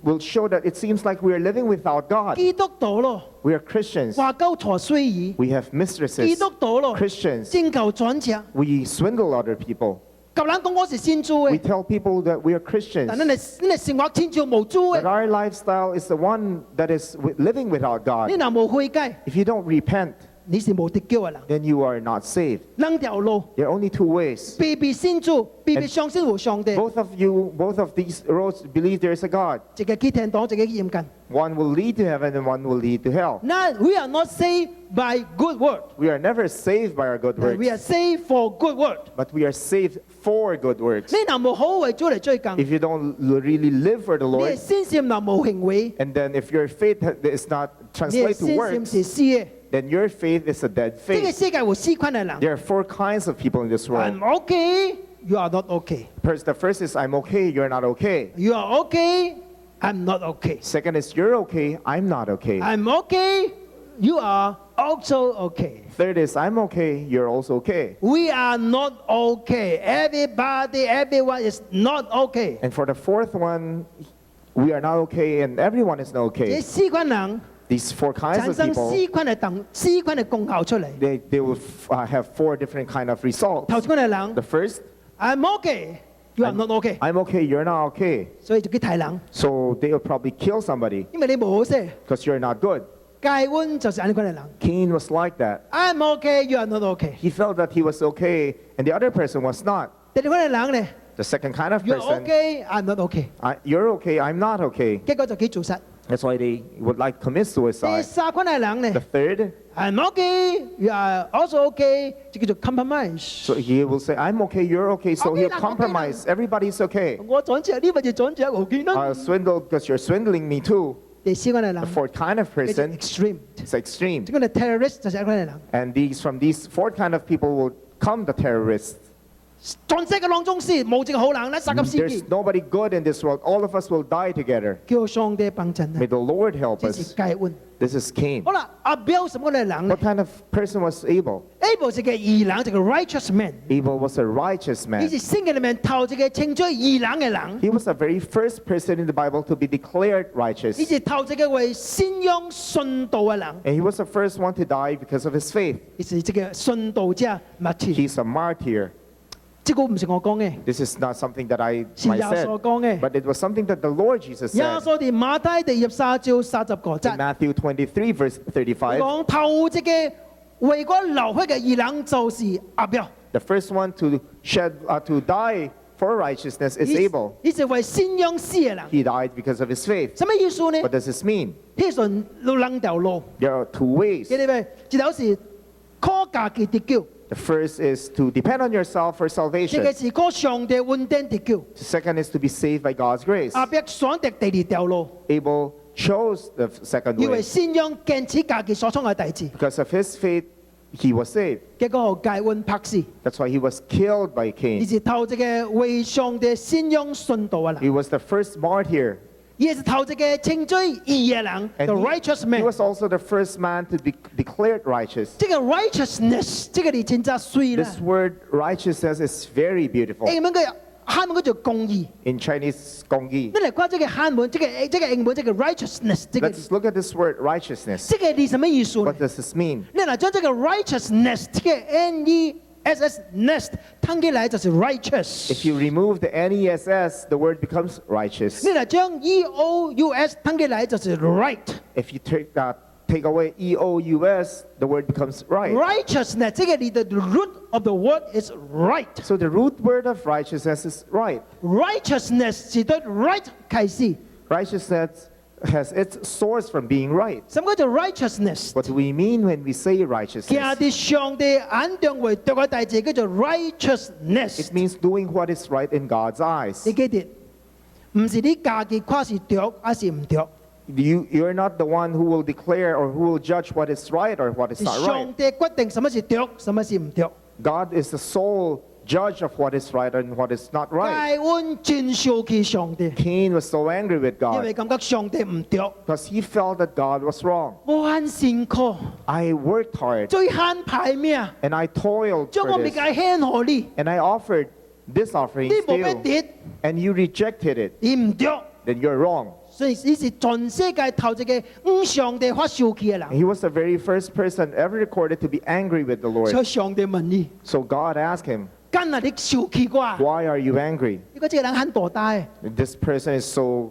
will show that it seems like we are living without God. 基督徒咯， We are Christians. 話鳩錯衰語， We have 基 mistresses. 督徒咯， Christians. 真求轉折。 We swindle other people. 咁人講我是先做 We 嘅， tell people that we are 但 Christians. 咱嘅生活親像無做 But 嘅， our lifestyle is the one that is living without 你 God. 若無悔改， If you don't repent, 你是無得救嘅人。 then you are not saved. 兩條路， There are only two ways. 被被先做，被被相信無上帝， Both of these roads believe there is a God. 一個去天堂，一個去陰間。 One will lead to heaven and one will lead to hell. Now we are not saved by good word, We are never saved by our good but we works, are saved for good word. but we are saved for good works. 你若無好為主嚟追近， If you don't really live for the 你嘅 Lord, 先心若無行為， and then if your faith is not 你嘅 translated to 先心 works, 是死嘅。 then your faith is a dead 呢個 faith. 世界有四款嘅人 There are four kinds of people in this world. ，I'm okay, you are not okay. The first is I'm okay, you're not okay. You are okay, I'm not okay. Second is you're okay, I'm not okay. I'm okay, you are also okay. Third is I'm okay, you're also okay. We are not okay. Everyone is not okay. And for the fourth one, we are not okay and everyone is not 這 okay. 四款人 These four kinds 產 of 生 people, 四款嘅功效出嚟。 they will have four different kind of results. 頭先嘅人 The first, I'm okay, you are not okay， I'm okay, you're not okay. 所以就去睇人， So they will probably kill somebody 因為你冇好些。 because you're not good. 戒溫就是呢款嘅人 Cain was like that. ，I'm okay, you are not okay。 He felt that he was okay and the other person was not. 第二款嘅人咧 The second kind of ，You're person, okay, I'm not okay。 you're okay, I'm not okay. 結果就去自殺。 That's why they would like to commit 第 suicide. 三款嘅人 The 咧 third, ，I'm okay, you are also okay，就叫做 compromise。 so he will say, I'm okay, you're okay, so Okay he'll lang, okay compromise. Everybody's okay. 我轉折，呢個就轉折，我見到。 I'll swindle because you're swindling me too. 第四款嘅人 The fourth kind of 叫做 person extreme， is extreme. 即個係 terrorist 就係一款嘅人。 And from these fourth kind of people will come the terrorists. 全世界當中是冇一個好人咧，殺咁司 There's 機， nobody good in this world. All of us will die together. 叫上帝幫襯 May 啊！ the Lord help 這是 us. 戒溫。 This is Cain. 好啦，阿彪什麼嘅人咧 What kind of person was Abel? ？Abel 是個義人，一個 righteous man。 Abel was a righteous 呢 man. 是聖經裏面頭一個稱作義人嘅人， He was the very first person in the Bible to be declared righteous. 呢是頭一個為信仰信道嘅人， And he was the first one to die because of his faith. 呢是這個信道者 Matthew。 He's a martyr. 這個唔是我講嘅， This is not something that I 是耶 said, 穌講嘅。 but it was something that the Lord Jesus 耶 said. 穌喺馬太第23章30個 In 節， Matthew 23, verse 35, 講頭一個為我流血嘅義人就是阿彪。 the first one to die for righteousness is Abel. 呢是為信仰死嘅人， He died because of his faith. 什麼意思呢？ What does this mean? 呢順路兩條路， There are two ways. 記得未？一條是靠家己得救， The first is to depend on yourself for 一 salvation. 個是靠上帝恩典得救。 The second is to be saved by God's grace. 阿伯選擇第二條路， Abel chose the second 因為 way. 信仰堅持家己所創嘅大志， Because of his faith, he was saved. 結果互戒恩拍死。 That's why he was killed by 呢 Cain. 是頭一個為上帝信仰信道嘅人。 He was the first martyr 伊是頭一個稱罪義嘅人 And ，the righteous he man。 was also the first man to be declared righteous. 這個 righteousness，這個字真係水啦。 This word righteousness is very beautiful. 英文嘅漢文叫做公義。 In Chinese, 公義.你嚟講這個漢文，這個英文，這個 righteousness，這個 Let's look at this word righteousness. 這個字什麼意思呢 What？does this mean? 你嚟將這個 righteousness，這個 NESS nest 吞起來就是 righteous。 If you remove the NESS, the word becomes righteous. 你嚟將 EOUS 吞起來就是 right。 If you take away EOUS, the word becomes right. Righteousness，這個字的 root of the word is right。 So the root word of righteousness is right. Righteousness 是對 right 開始。 Righteousness has its source from being right. 什麼叫做 righteousness？ What do we mean when we say 行 righteousness? 喺上帝眼中為對嘅大字叫做 righteousness It。means doing what is right in God's eyes. 你記住，唔是你家己看是對還是唔對， You're not the one who will declare or who will judge what is right or what is 是 not 上 right. 帝決定什麼是對，什麼是唔對。 God is the sole judge of what is right and what is not right. 該恩真生氣上帝， Cain was so angry with 因為 God 感覺上帝唔對， because he felt that God was wrong. 我很辛苦， I worked hard 最慳排命， and I toiled 將 for 我咪 this 該獻予你， and I offered this offering 你冇乜 still 跌， and you rejected it. 你唔對， Then you're wrong. 所以你是全世界頭一個上帝發生氣嘅人， He was the very first person ever recorded to be angry with the 所以 Lord. 上帝問你， So God asked him, 今日你生氣啩？ why are you angry? 呢個這個人很大膽 This person is so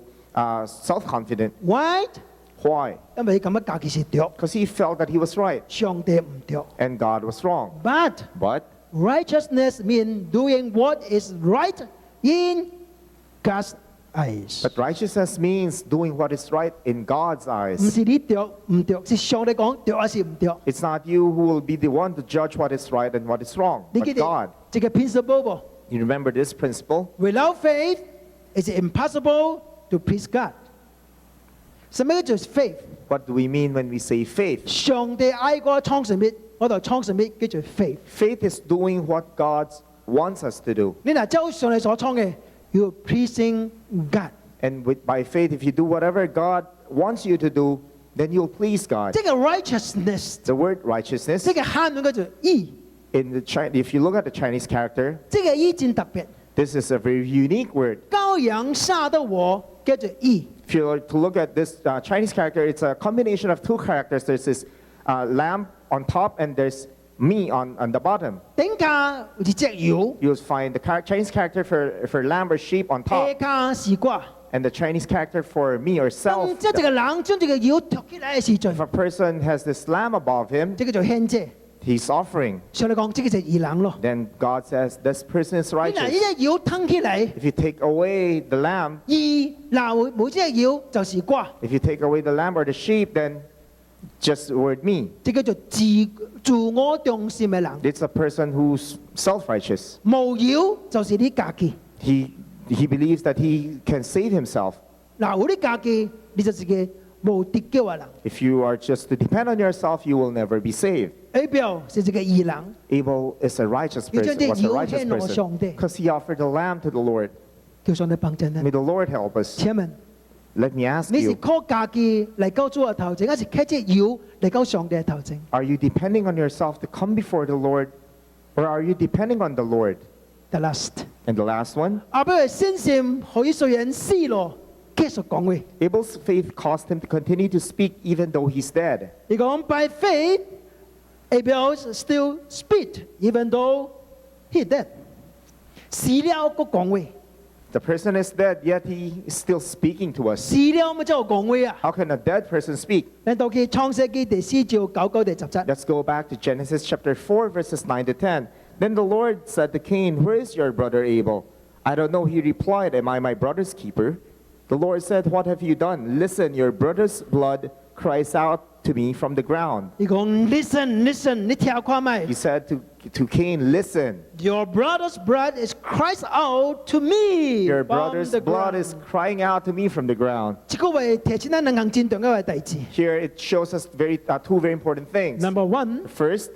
self-confident. ，right？ Why? 因為你感覺家己是對， Because he felt that he was right 上帝唔對。 and God was wrong. But But righteousness means doing what is right in God's eyes。 But righteousness means doing what is right in God's 唔 eyes. 是你對唔對，是上帝講對還是唔對。 It's not you who will be the one to judge what is right and what is wrong, 你 but 記得 God. 這個 principle 噃 You remember this principle? ？Without faith, it's impossible to please God。什麼叫做 faith？ What do we mean when we say faith? 上帝愛我創什麼，我就創什麼，叫做 faith。 Faith is doing what God wants us to do. 你嗱照上帝所創嘅，要 pleasing God。 And by faith, if you do whatever God wants you to do, then you'll please God. 這個 righteousness， The word righteousness, 這個漢文叫做義， if you look at the Chinese character, 這個義真特別。 this is a very unique word. 羔羊殺得我，叫做義。 If you were to look at this Chinese character, it's a combination of two characters. There's this lamb on top and there's me on the bottom. 頂架是隻羊， You'll find the Chinese character for lamb or sheep on 下 top 架是瓜。 and the Chinese character for me or 當 self. 即係個人將這個腰托起來嘅時陣 If，a person has this lamb above him, 這個就獻祭。 he's offering. 上帝講，這個就係義人咯。 Then God says, this person is 你嗱，呢 righteous. 隻腰吞起嚟， If you take away the lamb, 義嗱每隻腰就是瓜， if you take away the lamb or the sheep, then just the word me. 這個就自我中心嘅人。 It's a person who's self-righteous. 無腰就是你家己， He believes that he can save himself. 嗱有你家己，你就是個無敵嘅人。 If you are just to depend on yourself, you will never be saved. Abel 是一個義人， Abel is a righteous 你將 person, 啲 was a 腰 righteous 獻落上 person 帝， because he offered the lamb to the Lord. 叫上帝幫助你。 May the Lord help us. 請問 Let me ask 你是 you, 靠家己嚟救主嘅頭前，還是靠隻腰嚟救上帝嘅頭前？ are you depending on yourself to come before the Lord, or are you depending on the Lord? The last， And the last one, 阿伯嘅信心可以雖然死咯，繼續講話。 Abel's faith caused him to continue to speak even though he's dead. 你講 by faith, Abel still speak even though he dead。死了個講話， The person is dead, yet he is still speaking to us. 死了咪就講話啊！ How can a dead person speak? 嚟到佢創世記第4章9第10節。 Let's go back to Genesis chapter 4, verses 9 to 10. Then the Lord said to Cain, where is your brother Abel? I don't know, he replied, am I my brother's keeper? The Lord said, what have you done? Listen, your brother's blood cries out to me from the ground. 你講 listen，你聽看咪 He said to Cain, listen,？Your brother's blood is cries out to me your from brother's the blood ground. is crying out to me from the ground. 這個為提醒咱兩項真重要嘅代志。 Here it shows us two very important things. Number one， First,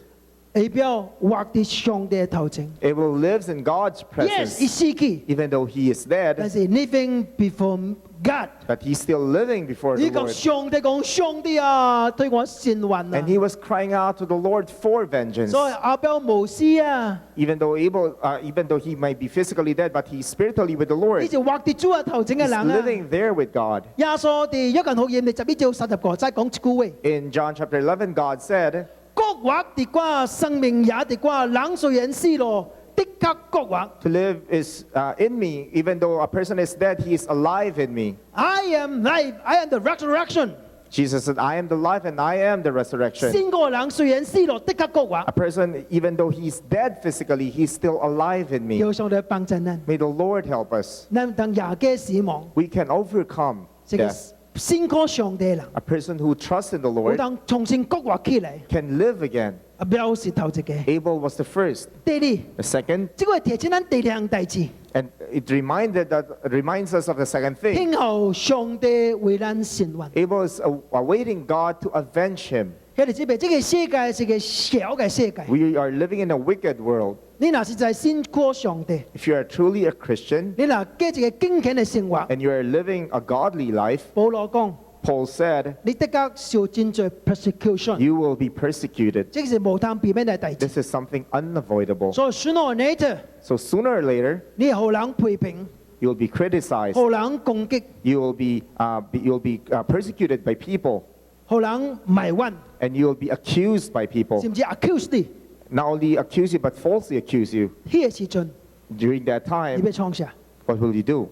Abel 活喺上帝嘅頭前 Abel lives in God's ，yes，佢 presence, 死去， even though he is 但 dead, 是 living before God。 but he's still living before 呢 the 個 Lord. 上帝講：上帝啊，對我善還啊 And！he was crying out to the Lord for vengeance. 所以亞伯無私啊， Even though he might be physically dead, but he's spiritually with the 呢 Lord. 就活喺主嘅頭前嘅 He's 人啊。 living there with God. 耶穌哋約翰福音第11章30個齋講一句話： In John chapter 11, God said, 國活的話，生命也的話，人雖然死了，的確國活。 to live is in me. Even though a person is dead, he is alive in me. I am life, I am the resurrection。 Jesus said, I am the life and I am the resurrection. 先個人雖然死了，的確國活 A。person, even though he's dead physically, he's still alive in me. 要上帝幫助咱， May the Lord help us. 咱當亞嘅死亡， We can overcome 這個 death. 先個上帝嘅人， A person who trusts in the 好 Lord 當重新國活起來。 can live again. 表示頭一個。 Abel was the first. 第二， The second, 這個係提醒咱第二項代志， and it reminds us of the second thing. 聽候上帝為咱伸冤。 Abel is awaiting God to avenge him. 兄弟姊妹，這個世界是個小嘅世界， We are living in a wicked world. 你若是在信過上帝， If you are truly a Christian 你若過一個敬虔嘅生活， and you are living a godly life, 保羅講， Paul said, 你得較受真罪 persecution， you will be persecuted. 這個是無通避免嘅代志。 This is something unavoidable. 所以 sooner or later， So sooner or later, 你互人批評， you will be criticized. 互人攻擊， You will be persecuted by people, 互人埋怨， and you will be accused by people. 甚至 accuse 你， Not only accuse you, but falsely accuse you. 呢個時陣， During that 你 time, 要創啥？ what will you do?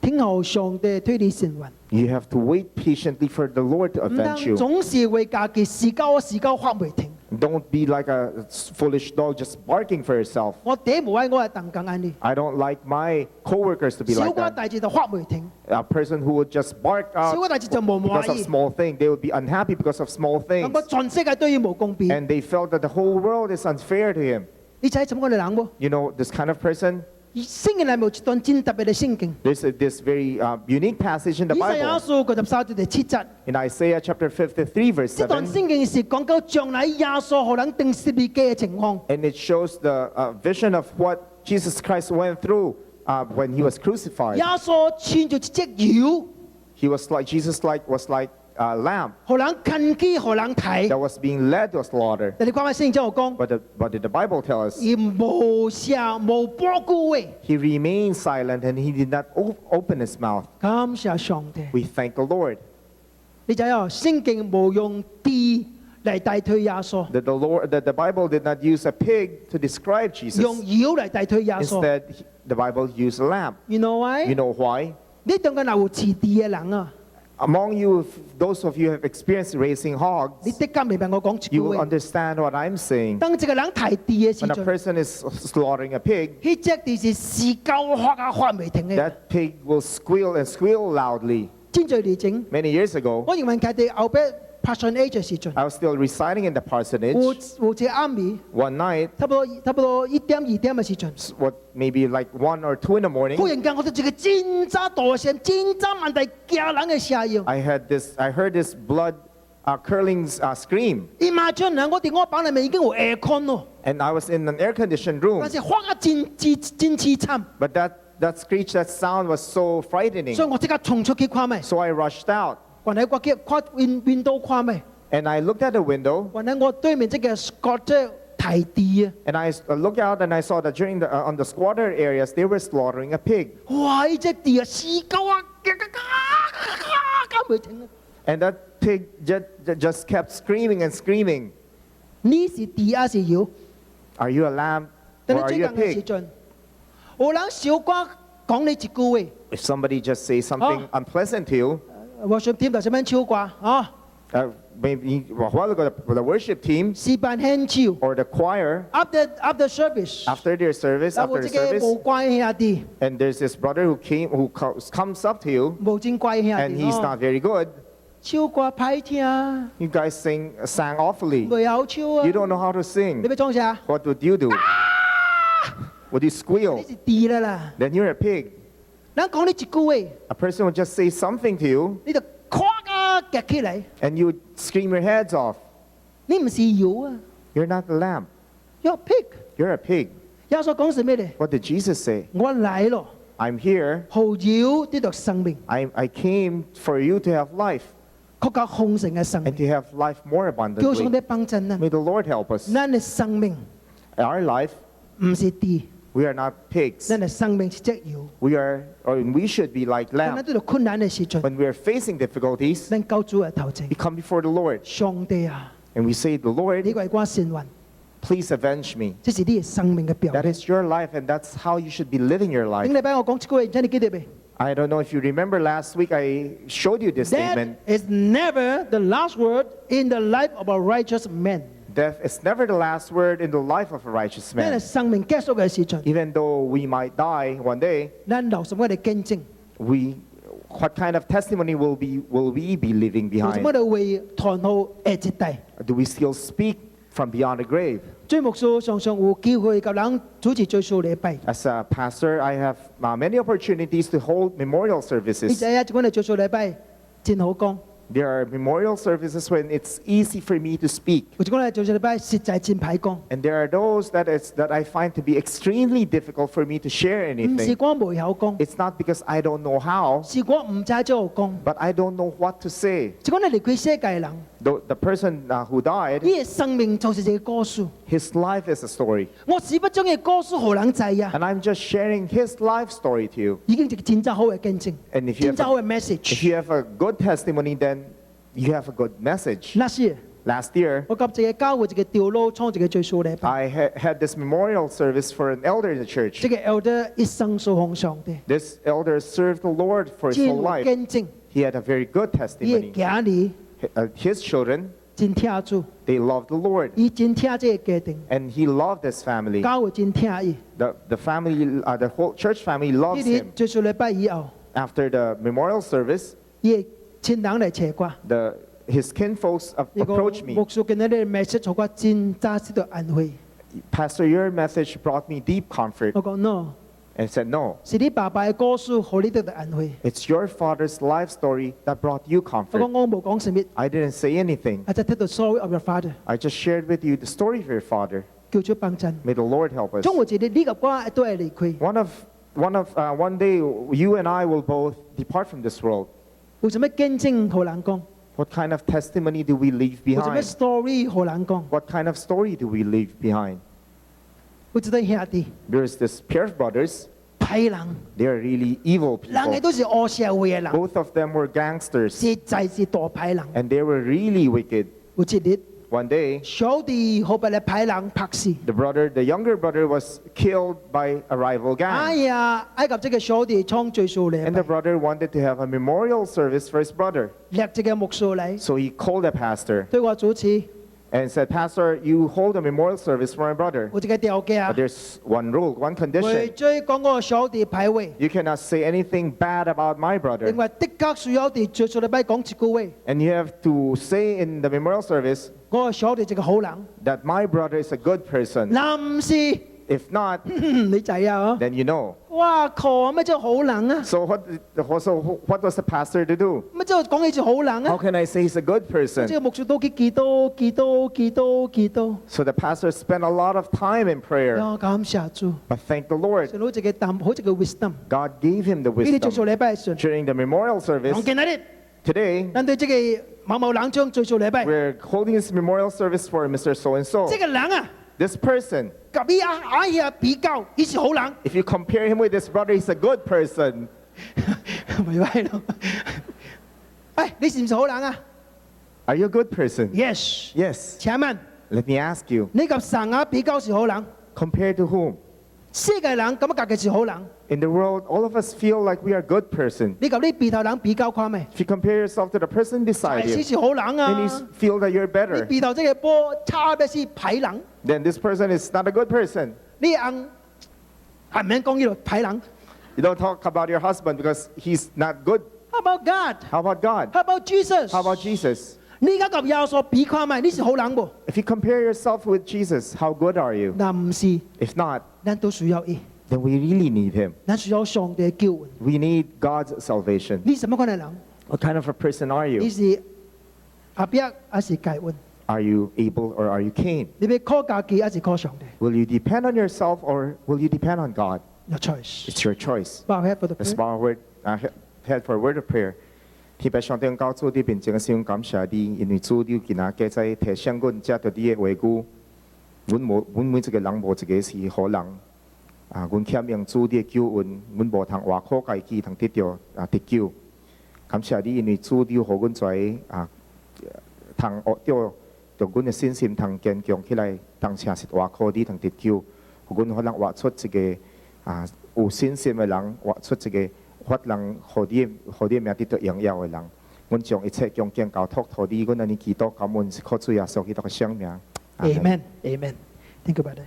聽候上帝對你伸冤， You have to wait patiently for the Lord to 唔通 avenge you. 總是為家己時交發未停。 Don't be like a foolish dog just barking for yourself. 我第一無愛，我係鄧更安尼， I don't like my coworkers to be 小 like 個 that. 代志就發未停， A person who would just bark 小個 out 代志就無 because 滿 of 意， small things. They would be unhappy because of small 感覺 things. 全世界對於無公平。 And they felt that the whole world is unfair to him. 你知怎麼嘅人喎？ You know, this kind of person, 聖經裏面有一段真特別嘅聖經， there's this very unique passage in the 以賽亞 Bible. 書53章第7節。 In Isaiah chapter 53, verse 呢段 7. 聖經是講到將來耶穌可能定十字架嘅情況。 And it shows the vision of what Jesus Christ went through when he was crucified. 耶穌穿咗一隻羊， He was like, Jesus was like a lamb 可能近機，可能睇。 that was being led to slaughter. 但你關喺聖經之後講， What did the Bible tell us? 而無聲無波故嘅， He remained silent and he did not open his mouth. 感謝上帝。 We thank the Lord 你就有聖經冇用地嚟代替耶穌， that the Bible did not use a pig to describe 用 Jesus. 妖嚟代替耶穌。 Instead, the Bible used a lamb. You know why？ You know why? 你當個有飼地嘅人啊， Among you, those of you who have experienced raising 你 hogs, 的確明白我講一句 you will 話。 understand what I'm saying. 當一個人睇地嘅時 When a 陣， person is slaughtering a pig, 呢隻地是時交發未停嘅。 that pig will squeal and squeal loudly. 真在地整， Many years ago, 我認為佢哋後邊 passion age 嘅時陣， I was still residing in the 有 parsonage. 有隻暗暝， One night, 差不多1點2點嘅時陣， maybe like 1 or 2 in the morning, 忽然間我哋一個真渣大聲、真渣萬大驚人嘅聲音。 I heard this blood curling scream. Imagine 啊，我哋我房裏面已經有 aircon 咯， And I was in an air-conditioned room. 但是發啊真凄慘， But that screech, that sound was so frightening. 所以我即刻衝出去看咪， So I rushed out. 還喺我嘅看 window 看咪， And I looked at the window. 還喺我對面即個 Scott 提地啊， And I looked out and I saw that on the squatter areas, they were slaughtering a pig. 哇！呢隻地啊，死狗啊，未停啊！ And that pig just kept screaming and screaming. 呢是地啊是妖， Are you a lamb 但 or 你 are 最 you 近 a 嘅時 pig? 陣，有人小瓜講你一句話。 If somebody just says something unpleasant to you, 我想點就咁樣超掛啊！ maybe a while ago, the worship team 示範獻超 or the choir, after service， after their service, 有冇 after 即 the 個 service, 冇關係啲， and there's this brother who comes up to you 冇正關係 and he's 啲 not very good. 超掛歹聽， You guys sang awfully. 未好超啊！ You don't know how to 你 sing. 俾裝啥？ What would you do? Would you 呢 squeal? 是地啦啦！ Then you're a pig. 人講你一句話， A person would just say something to you 你就咔啊夾起嚟， and you would scream your heads off. 你唔是妖啊！ You're not a lamb. You're a pig。 You're a pig. 耶穌講係咩咧？ What did Jesus say? 我嚟咯， I'm here. 好要呢度生命， I came for you to have life 確夠豐盛嘅生 and 命。 to have life more 叫上 abundantly. 帝幫襯啊！ May the Lord help us. 咱嘅生命 Our life, 唔是豬， we are not pigs. 咱嘅生命是隻羊。 We should be like 當 lamb. 咱對到困難嘅時陣， When we are facing difficulties, 咱救主嘅頭前 we，come before the Lord 上帝啊， and we say, the 呢 Lord, 個係我善運， please avenge me. 這是你嘅生命嘅表 That 現。 is your life and that's how you should be living your 頂 life. 禮拜我講這句話，真係記得未 I don't know if you remember last week I showed you this ？That statement. is never the last word in the life of a righteous man。 Death is never the last word in the life of a righteous 咱嘅 man. 生命結束嘅時陣， Even though we might die one day, 咱留什麼嚟見證？ what kind of testimony will we be leaving 留什 behind? 麼嚟為傳好嘅節地？ Do we still speak from beyond the grave? 追牧師常常有機會及人主持最數禮拜。 As a pastor, I have many opportunities to hold memorial 你 services. 知啊，我哋最數禮拜真好講， There are memorial services when it's easy for me to speak. 或者我哋最數禮拜實在真歹講， And there are those that I find to be extremely difficult for me to share 唔是 anything. 我無口講， It's not because I don't know how, 是我唔知怎樣講。 but I don't know what to say. 即係我哋離開世界人， The person who died, 呢個生命就是一個故事。 his life is a story. 我只不將嘅故事何人知啊？ And I'm just sharing his life story to you. 已經係真真好嘅見證， And if you 真真 have 好嘅 if message。 you have a good testimony, then you have a good message. 那時 Last year, 我及一個教會一個掉路創一個最數禮拜， I had this memorial service for an elder in the church. 這個 elder 一生所奉上帝， This elder served the Lord for his 真 whole 有 life. 見證， He had a very good 伊嘅 testimony. 家裡 His children, 真聽主， they loved the Lord. 伊真聽這個家庭， And he loved his family. 教會真聽伊。 The family, the whole church family 呢 loves 啲 him. 最數禮拜以後， After the memorial service, 伊嘅親人嚟找我， his kinfolks 伊講 approached me. 牧師今日嘅 message 我真扎實到安慰。 Pastor, your message brought me deep comfort. 我講 no， And said, no, 是你爸爸嘅故事，好你得到安慰。 it's your father's life story that brought you 我 comfort. 講我冇講什麼 I didn't say anything. I just tell the story of your father， I just shared with you the story of your father. 叫主幫襯。 May the Lord help us. 總會知你呢個關都係離開。 One day, you and I will both depart from this world. 有什麼見證好難講？ What kind of testimony do we leave 有什麼 behind? story好難講？ What kind of story do we leave behind? 有一對兄弟， There's this pair of brothers. 歹人， They are really evil 人嘅 people. 都是惡社會嘅人， Both of them were gangsters, 實在是大歹人。 and they were really wicked. 有一日， One day, 小弟好被你歹人拍死。 the younger brother was killed by a rival 哎 gang. 呀，埃及這個小弟創最數禮 And the 拜， brother wanted to have a memorial service for his brother. 掠這個牧師嚟 So he called the pastor 對我主持， and said, Pastor, you hold a memorial service for my brother. 有一個條件 But，there's one rule, one 為 condition. 最講我小弟歹話， You cannot say anything bad about my 因 brother. 為的確需要啲最數禮拜講一句話， And you have to say in the memorial service 我小弟一個好人， that my brother is a good person. 男士， If not, 你知啊？ then you know. 哇靠！乜真好人啊？ So what was the pastor to do? 乜真講起就好人 How 啊？ can I say he's a good 這 person? 個牧師都去祈禱， So the pastor spent a lot of time in prayer. 呀感謝主， But thank the Lord, 神好一個淡，好一個 wisdom。 God gave him the 呢啲最數 wisdom. 禮拜上， During the memorial 我 service 見到你， today, 但對這個某某人將最數禮拜， we're holding this memorial service for Mr. So and so. 這個人啊， This person, 及伊阿呀比較，伊是好人， if you compare him with his brother, he's a good person. 咪係咯？哎，你是唔是好人啊 Are you a good person? ？Yes。 Yes. 請問 Let me ask you, 你及神啊比較是好人， compared to whom? 世界人咁啊，格嘅是好人。 In the world, all of us feel like we are a good person. 你及呢鼻頭人比較看未？ If you compare yourself to the person 大 beside 師 you, 是好人 then 啊 you，feel that you're 你 better. 鼻頭這個波差別是歹人， Then this person is not a good person. 你硬係唔免講呢個歹人。 You don't talk about your husband because he's not good. How about God? How about God? How about Jesus? How about Jesus? 你而家及耶穌比看咪？你是好人噃？ If you compare yourself with Jesus, how good are you? 嗱唔是， If not, 咱都需要伊， then we really need him. 咱需要上帝嘅救恩。 We need God's salvation. 你什麼款嘅人？ What kind of a person are 你 you? 是阿伯還是介恩？ Are you Abel or are you Cain? 你要靠家己还是靠上帝 Will you depend on yourself or will you depend on God? ？Your choice. It's your choice. Bow head for the Let's prayer. bow our word, head for a word of prayer. 天父上帝，教主你面前嘅先感謝你，因為主你今仔日在提醒阮，藉着你嘅話語，阮每一個人無一個是好人。阮欠用主你嘅救恩，阮無通活靠家己，通得到得救。感謝你，因為主你予阮在通學到，讓阮嘅信心通堅強起來，當成是活靠你通得救，予阮可能活出一個有信心嘅人，活出一個。發能何啲名得到榮耀嘅人，阮將一切恭敬交託託你，阮安尼祈禱感恩是靠主耶穌基督嘅聖名。 Amen. Amen. Think about it.